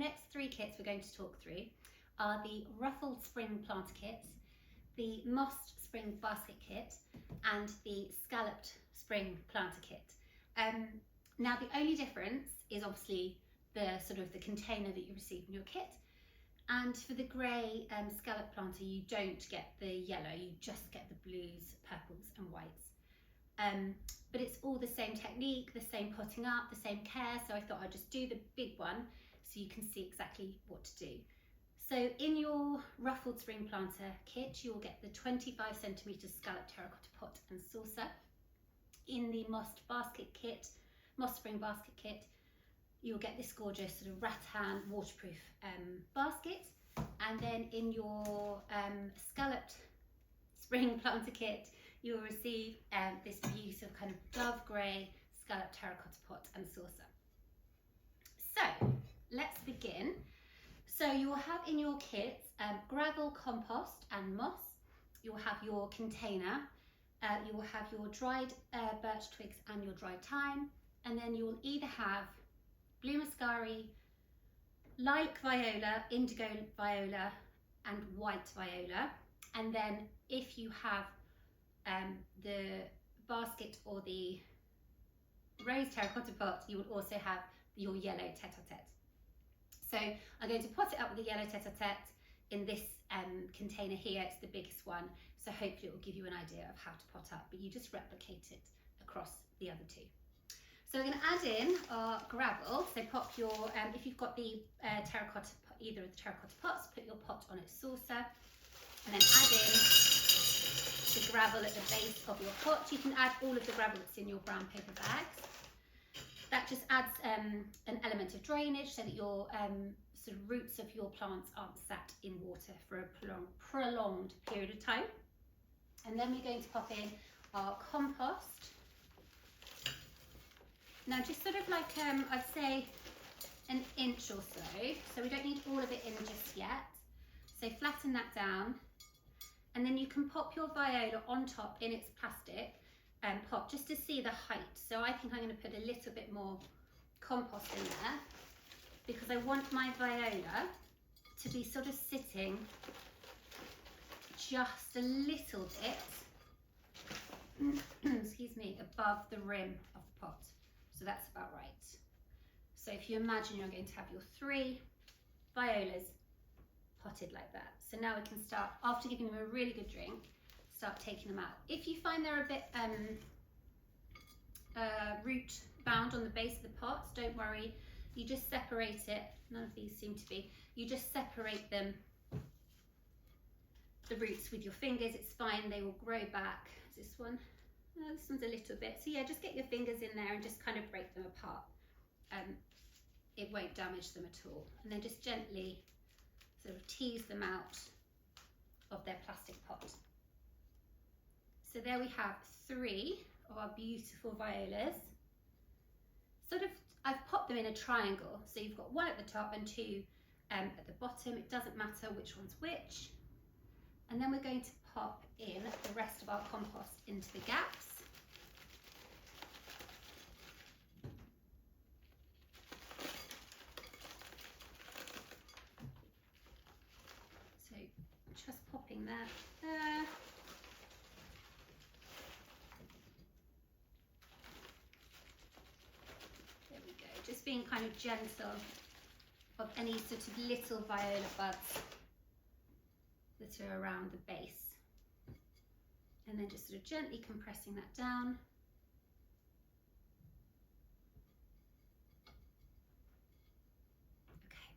next three kits we're going to talk through are the Ruffled Spring Planter Kit, the Mossed Spring Basket Kit, and the Scalloped Spring Planter Kit. Now the only difference is obviously the the container that you receive in your kit. And for the grey scallop planter, you don't get the yellow, you just get the blues, purples and whites. But it's all the same technique, the same potting up, the same care, so I thought I'd just do the big one so you can see exactly what to do. So in your Ruffled Spring Planter kit, you'll get the 25cm scalloped terracotta pot and saucer. In the Mossed Spring Basket Kit, you'll get this gorgeous sort of rattan waterproof basket. And then in your Scalloped Spring Planter Kit, you'll receive this beautiful kind of dove grey scalloped terracotta pot and saucer. So let's begin. So you will have in your kits gravel, compost and moss. You'll have your container. You will have your dried birch twigs and your dried thyme. And then you will either have blue muscari, lilac viola, indigo viola and white viola. And then if you have the basket or the rose terracotta pot, you will also have your yellow tete-a-tete. So I'm going to pot it up with the yellow tete-a-tete in this container here. It's the biggest one, so hopefully it will give you an idea of how to pot up, but you just replicate it across the other two. So we're going to add in our gravel. So pop your, if you've got the terracotta, either of the terracotta pots, put your pot on its saucer and then add in the gravel at the base of your pot. You can add all of the gravel that's in your brown paper bags. That just adds an element of drainage so that your sort of roots of your plants aren't sat in water for a prolonged period of time. And then we're going to pop in our compost. Now just sort of like, I'd say an inch or so we don't need all of it in just yet. So flatten that down, and then you can pop your viola on top in its plastic pot just to see the height. So I think I'm going to put a little bit more compost in there because I want my viola to be sort of sitting just a little bit excuse me, above the rim of the pot. So that's about right. So if you imagine you're going to have your 3 violas potted like that. So now we can start, after giving them a really good drink, start taking them out. If you find they're a bit root bound on the base of the pots, don't worry, you just separate it. None of these seem to be. You just separate them, the roots, with your fingers. It's fine, they will grow back. Is this one? Oh, this one's a little bit. So yeah, just get your fingers in there and just kind of break them apart. It won't damage them at all. And then just gently sort of tease them out of their plastic pot. So there we have 3 of our beautiful violas. Sort of, I've popped them in a triangle. So you've got 1 at the top and 2 at the bottom. It doesn't matter which one's which. And then we're going to pop in the rest of our compost into the gaps. So just popping that there. There we go. Just being kind of gentle of any sort of little viola buds that are around the base. And then just sort of gently compressing that down. Okay.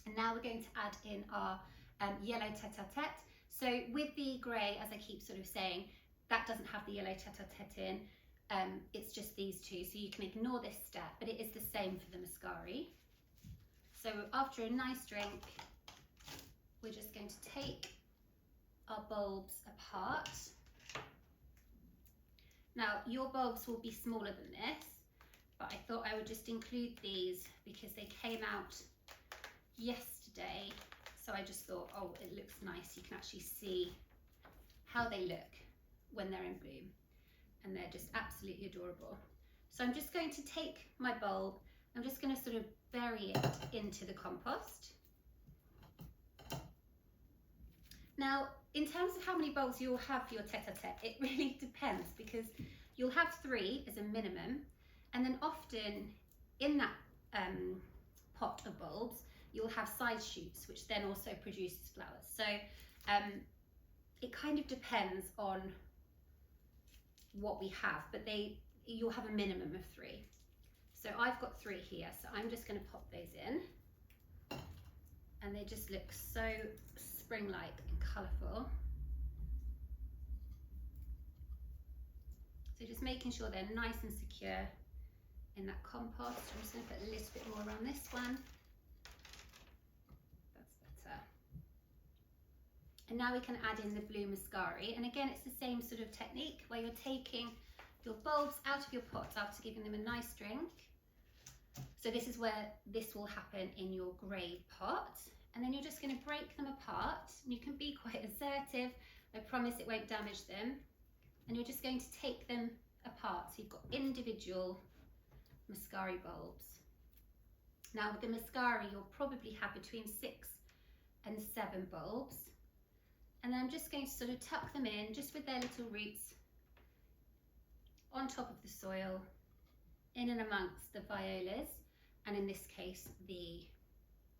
And now we're going to add in our yellow tete-a-tete. So with the grey, as I keep sort of saying, that doesn't have the yellow tete-a-tete in. It's just these 2, so you can ignore this step, but it is the same for the muscari. So after a nice drink, we're just going to take our bulbs apart. Now your bulbs will be smaller than this, but I thought I would just include these because they came out yesterday. So I just thought, oh, it looks nice. You can actually see how they look when they're in bloom, and they're just absolutely adorable. So I'm just going to take my bulb I'm just going to sort of bury it into the compost. Now, in terms of how many bulbs you'll have for your tete-a-tete, it really depends, because you'll have 3 as a minimum, and then often in that pot of bulbs, you'll have side shoots, which then also produces flowers. So it kind of depends on what we have, but you'll have a minimum of 3. So I've got 3 here, so I'm just going to pop those in, and they just look so spring-like and colourful. So just making sure they're nice and secure in that compost. I'm just going to put a little bit more around this one. That's better. And now we can add in the blue muscari, and again it's the same sort of technique where you're taking your bulbs out of your pot after giving them a nice drink. So this is where this will happen in your grey pot, and then you're just going to break them apart. You can be quite assertive, I promise it won't damage them, and you're just going to take them apart. So you've got individual muscari bulbs. Now with the muscari you'll probably have between 6 and 7 bulbs, and then I'm just going to sort of tuck them in just with their little roots on top of the soil, in and amongst the violas, and in this case the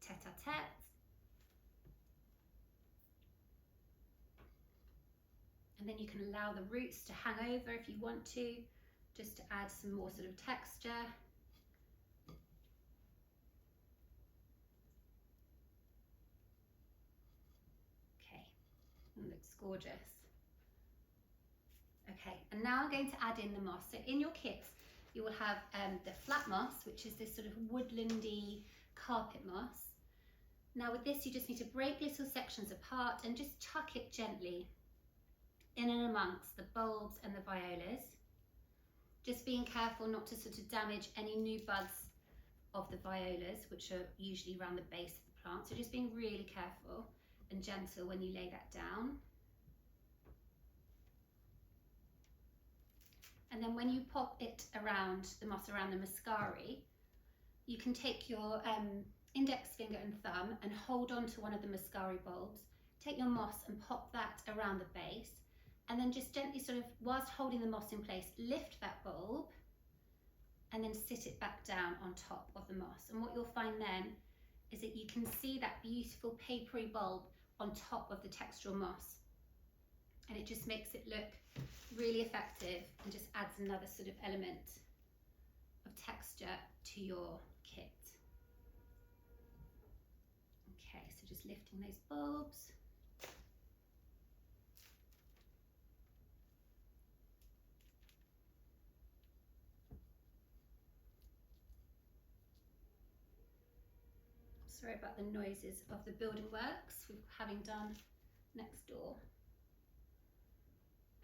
tete-a-tete. And then you can allow the roots to hang over if you want to, just to add some more sort of texture. Okay, it looks gorgeous. Okay, and now I'm going to add in the moss. So in your kits you will have the flat moss, which is this sort of woodlandy carpet moss. Now with this you just need to break little sections apart and just tuck it gently in and amongst the bulbs and the violas. Just being careful not to sort of damage any new buds of the violas, which are usually around the base of the plant. So just being really careful and gentle when you lay that down. And then when you pop it around, the moss around the muscari, you can take your index finger and thumb and hold on to one of the muscari bulbs, take your moss and pop that around the base, and then just gently sort of, whilst holding the moss in place, lift that bulb and then sit it back down on top of the moss. And what you'll find then is that you can see that beautiful papery bulb on top of the textural moss. And it just makes it look really effective and just adds another sort of element of texture to your kit. Okay, so just lifting those bulbs. Sorry about the noises of the building works we're having done next door.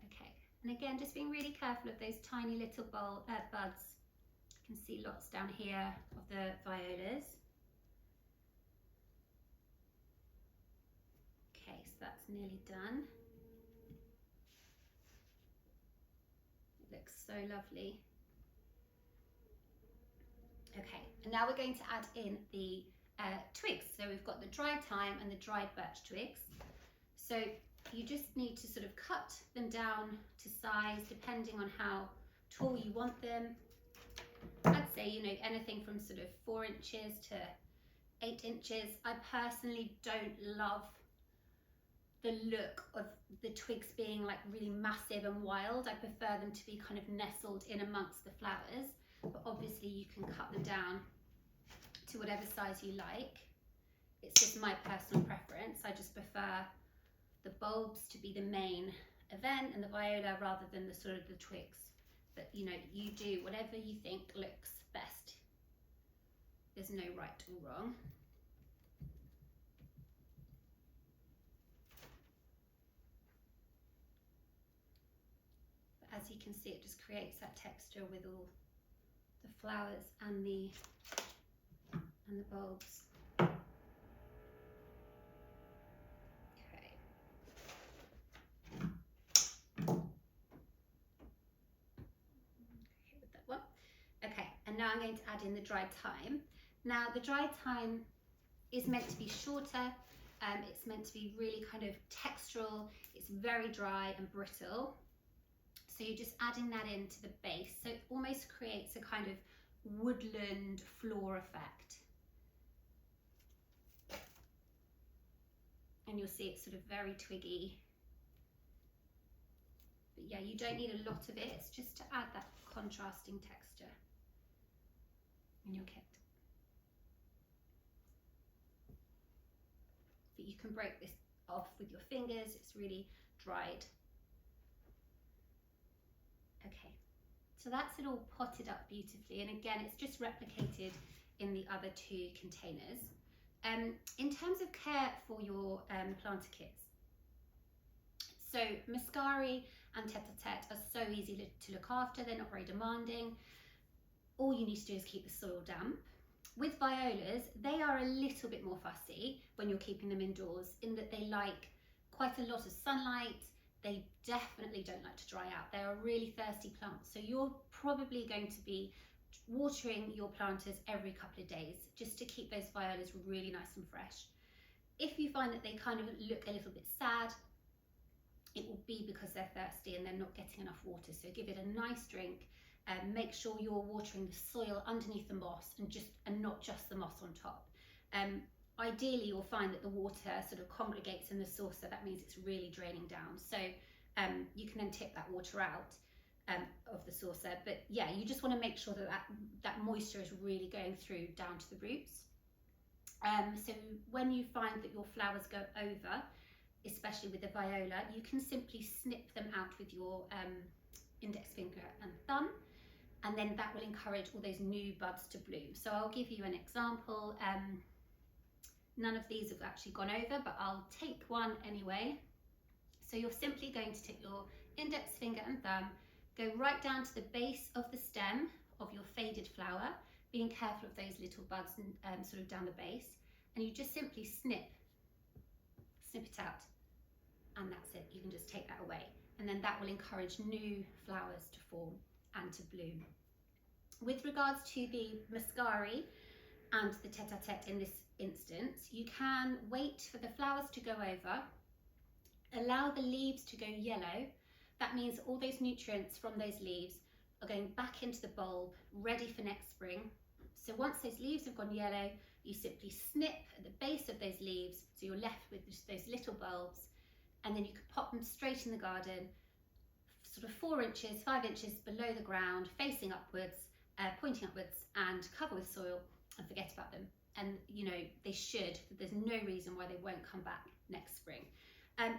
Okay, and again, just being really careful of those tiny little buds. You can see lots down here of the violas. Okay, so that's nearly done. It looks so lovely. Okay, and now we're going to add in the twigs. So we've got the dried thyme and the dried birch twigs. So you just need to sort of cut them down to size depending on how tall you want them. I'd say, you know, anything from sort of 4 inches to 8 inches. I personally don't love the look of the twigs being like really massive and wild. I prefer them to be kind of nestled in amongst the flowers, but obviously you can cut them down to whatever size you like. It's just my personal preference. I just prefer the bulbs to be the main event and the viola rather than the sort of the twigs. But you know, you do whatever you think looks best. There's no right or wrong. But as you can see, it just creates that texture with all the flowers and the bulbs. Okay. Okay with that one. Okay, and now I'm going to add in the dry thyme. Now the dry thyme is meant to be shorter, it's meant to be really kind of textural, it's very dry and brittle. So you're just adding that into the base, so it almost creates a kind of woodland floor effect. And you'll see it's sort of very twiggy. But yeah, you don't need a lot of it, it's just to add that contrasting texture in your kit. But you can break this off with your fingers, it's really dried. Okay, so that's it all potted up beautifully, and again it's just replicated in the other two containers. In terms of care for your planter kits, so Muscari and Tete-a-Tete are so easy to look after, they're not very demanding. All you need to do is keep the soil damp. With violas, they are a little bit more fussy when you're keeping them indoors, in that they like quite a lot of sunlight. They definitely don't like to dry out. They're a really thirsty plant, so you're probably going to be watering your planters every couple of days just to keep those violas really nice and fresh. If you find that they kind of look a little bit sad, it will be because they're thirsty and they're not getting enough water. So give it a nice drink. Make sure you're watering the soil underneath the moss and not just the moss on top. Ideally, you'll find that the water sort of congregates in the saucer. That means it's really draining down. So you can then tip that water out of the saucer. But yeah, you just want to make sure that moisture is really going through down to the roots. So when you find that your flowers go over, especially with the viola, you can simply snip them out with your index finger and thumb, and then that will encourage all those new buds to bloom. So I'll give you an example. None of these have actually gone over, but I'll take one anyway. So you're simply going to take your index finger and thumb, go right down to the base of the stem of your faded flower, being careful of those little buds and sort of down the base, and you just simply snip it out, and that's it. You can just take that away, and then that will encourage new flowers to form and to bloom. With regards to the Muscari and the Tete-a-Tete in this instance, you can wait for the flowers to go over, allow the leaves to go yellow. That means all those nutrients from those leaves are going back into the bulb, ready for next spring. So once those leaves have gone yellow, you simply snip at the base of those leaves, so you're left with just those little bulbs, and then you can pop them straight in the garden, sort of 4 inches, 5 inches below the ground, facing upwards, pointing upwards, and cover with soil, and forget about them. And you know, they should, there's no reason why they won't come back next spring.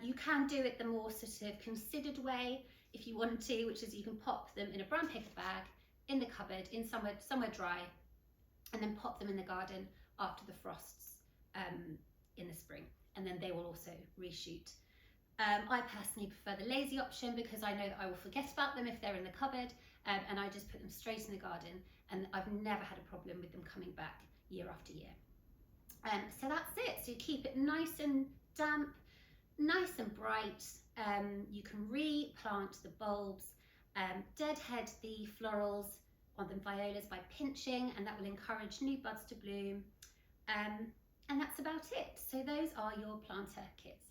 You can do it the more sort of considered way if you want to, which is you can pop them in a brown paper bag in the cupboard, in somewhere dry, and then pop them in the garden after the frosts in the spring, and then they will also reshoot. I personally prefer the lazy option because I know that I will forget about them if they're in the cupboard, and I just put them straight in the garden, and I've never had a problem with them coming back year after year. So that's it. So you keep it nice and damp, nice and bright. You can replant the bulbs, deadhead the florals on the violas by pinching, and that will encourage new buds to bloom. And that's about it. So those are your planter kits.